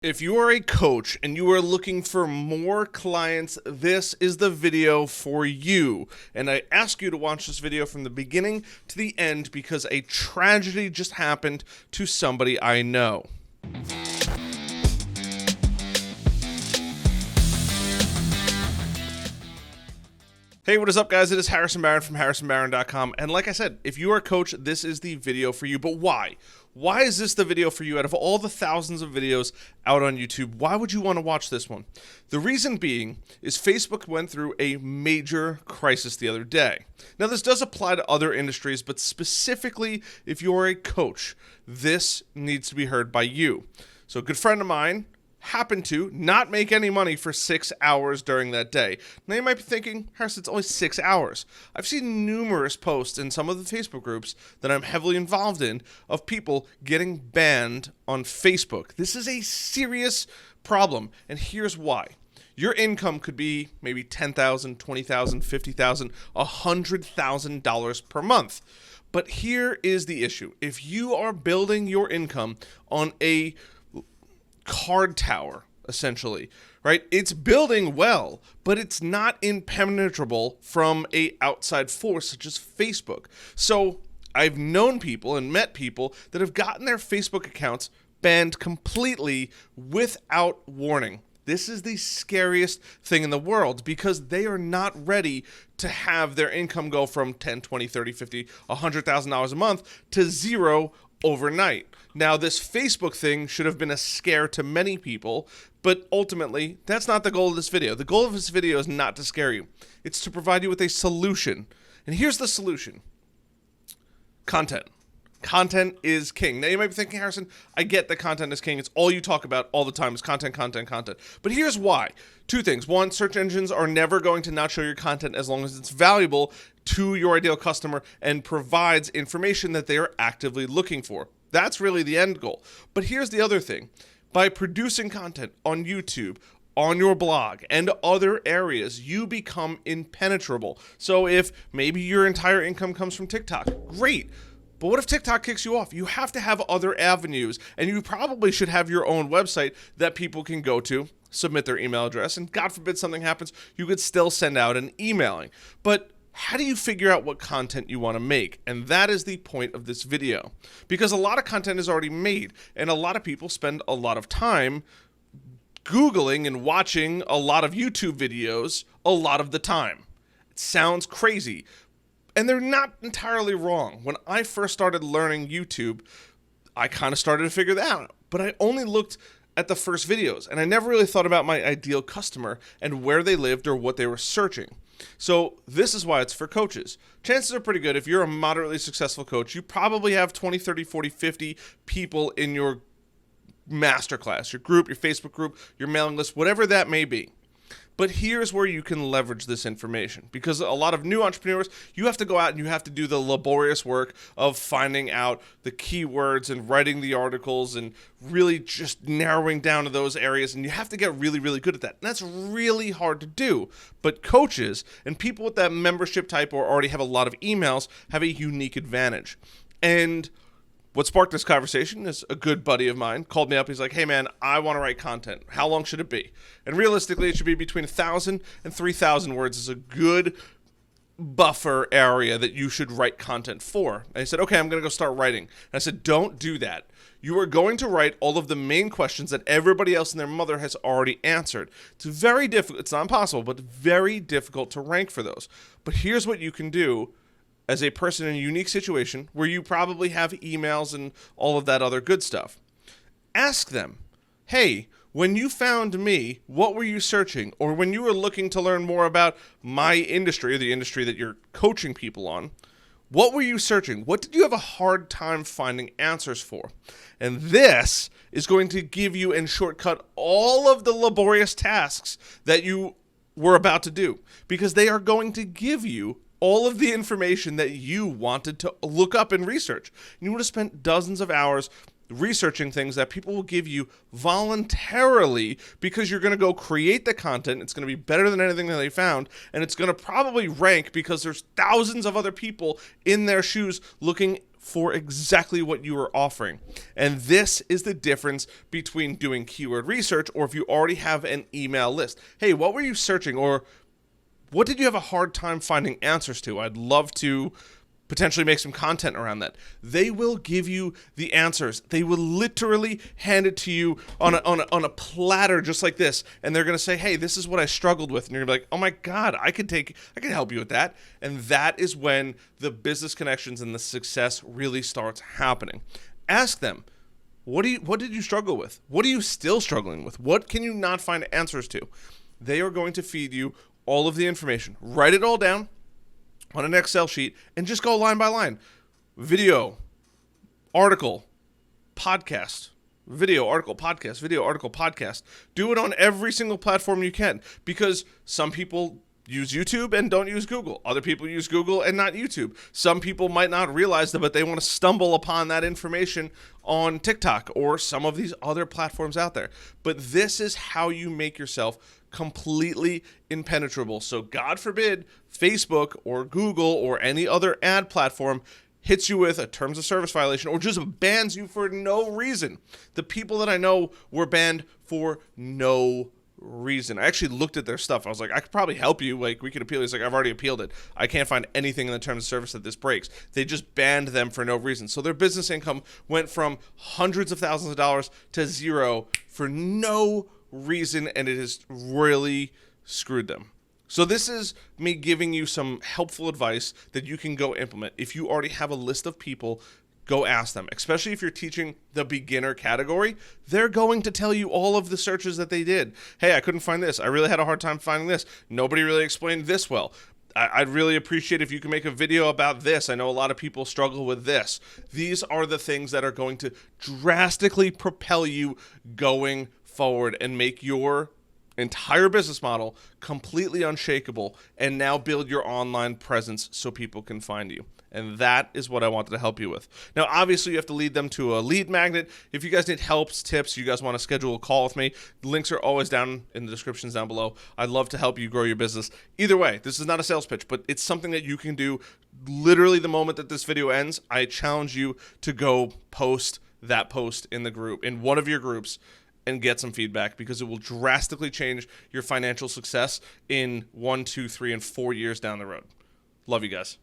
If you are a coach and you are looking for more clients, this is the video for you. And I ask you to watch this video from the beginning to the end because a tragedy just happened to somebody I know. Hey, what is up, guys? It is Harrison Barron from harrisonbarron.com. And like I said, if you are a coach, this is the video for you. But why? Why is this the video for you? Out of all the thousands of videos out on YouTube, why would you want to watch this one? The reason being is Facebook went through a major crisis the other day. Now, this does apply to other industries, but specifically if you're a coach, this needs to be heard by you. So a good friend of mine happened to not make any money for 6 hours during that day. Now you might be thinking, Harrison, it's only 6 hours. I've seen numerous posts in some of the Facebook groups that I'm heavily involved in of people getting banned on Facebook. This is a serious problem, and here's why. Your income could be maybe $10,000, $20,000, $50,000, $100,000 per month. But here is the issue. If you are building your income on a card tower, essentially, right? It's building well, but it's not impenetrable from a outside force such as Facebook. So I've known people and met people that have gotten their Facebook accounts banned completely without warning. This is the scariest thing in the world because they are not ready to have their income go from $10, $20, $30, $50, $100,000 a month to zero overnight. Now, this Facebook thing should have been a scare to many people, but ultimately, that's not the goal of this video. The goal of this video is not to scare you. It's to provide you with a solution. And here's the solution. Content. Content is king. Now, you might be thinking, Harrison, I get that content is king. It's all you talk about all the time is content, content, content. But here's why. Two things. One, search engines are never going to not show your content as long as it's valuable to your ideal customer and provides information that they are actively looking for. That's really the end goal. But here's the other thing. By producing content on YouTube, on your blog, and other areas, you become impenetrable. So if maybe your entire income comes from TikTok, great. But what if TikTok kicks you off? You have to have other avenues, and you probably should have your own website that people can go to, submit their email address, and God forbid something happens, you could still send out an emailing. But how do you figure out what content you want to make? And that is the point of this video. Because a lot of content is already made, and a lot of people spend a lot of time Googling and watching a lot of YouTube videos a lot of the time. It sounds crazy. And they're not entirely wrong. When I first started learning YouTube, I kind of started to figure that out. But I only looked at the first videos, and I never really thought about my ideal customer and where they lived or what they were searching. So this is why it's for coaches. Chances are pretty good if you're a moderately successful coach, you probably have 20, 30, 40, 50 people in your masterclass, your group, your Facebook group, your mailing list, whatever that may be. But here's where you can leverage this information because a lot of new entrepreneurs, you have to go out and you have to do the laborious work of finding out the keywords and writing the articles and really just narrowing down to those areas. And you have to get really, really good at that. And that's really hard to do. But coaches and people with that membership type or already have a lot of emails have a unique advantage. And what sparked this conversation is a good buddy of mine called me up. He's like, hey, man, I want to write content. How long should it be? And realistically, it should be between 1,000 and 3,000 words is a good buffer area that you should write content for. And I said, okay, I'm going to go start writing. And I said, don't do that. You are going to write all of the main questions that everybody else and their mother has already answered. It's very difficult. It's not impossible, but very difficult to rank for those. But here's what you can do as a person in a unique situation where you probably have emails and all of that other good stuff. Ask them, hey, when you found me, what were you searching? Or when you were looking to learn more about my industry or the industry that you're coaching people on, what were you searching? What did you have a hard time finding answers for? And this is going to give you and shortcut all of the laborious tasks that you were about to do because they are going to give you all of the information that you wanted to look up and research. You would have spent dozens of hours researching things that people will give you voluntarily because you're going to go create the content. It's going to be better than anything that they found, and it's going to probably rank because there's thousands of other people in their shoes looking for exactly what you are offering. And this is the difference between doing keyword research or if you already have an email list. Hey, what were you searching, or what did you have a hard time finding answers to? I'd love to potentially make some content around that. They will give you the answers. They will literally hand it to you on a platter just like this, and they're going to say, hey, this is what I struggled with. And you're going to be like, oh my God, I can help you with that. And that is when the business connections and the success really starts happening. Ask them, what did you struggle with? What are you still struggling with? What can you not find answers to? They are going to feed you all of the information. Write it all down on an Excel sheet and just go line by line. Video, article, podcast, video, article, podcast, video, article, podcast. Do it on every single platform you can, because some people use YouTube and don't use Google. Other people use Google and not YouTube. Some people might not realize that, but they want to stumble upon that information on TikTok or some of these other platforms out there. But this is how you make yourself completely impenetrable. So God forbid Facebook or Google or any other ad platform hits you with a terms of service violation or just bans you for no reason. The people that I know were banned for no reason. I actually looked at their stuff. I was like, I could probably help you. Like, we could appeal. He's like, I've already appealed it. I can't find anything in the terms of service that this breaks. They just banned them for no reason. So their business income went from hundreds of thousands of dollars to zero for no reason, and it has really screwed them. So this is me giving you some helpful advice that you can go implement. If you already have a list of people, go ask them. Especially if you're teaching the beginner category, they're going to tell you all of the searches that they did. Hey, I couldn't find this. I really had a hard time finding this. Nobody really explained this well. I'd really appreciate if you can make a video about this. I know a lot of people struggle with this. These are the things that are going to drastically propel you going forward and make your entire business model completely unshakable, and now build your online presence so people can find you. And that is what I wanted to help you with. Now, obviously, you have to lead them to a lead magnet. If you guys need helps, tips, you guys want to schedule a call with me, the links are always down in the descriptions down below. I'd love to help you grow your business. Either way, this is not a sales pitch, but it's something that you can do literally the moment that this video ends. I challenge you to go post that post in the group, in one of your groups, and get some feedback, because it will drastically change your financial success in 1, 2, 3, and 4 years down the road. Love you guys.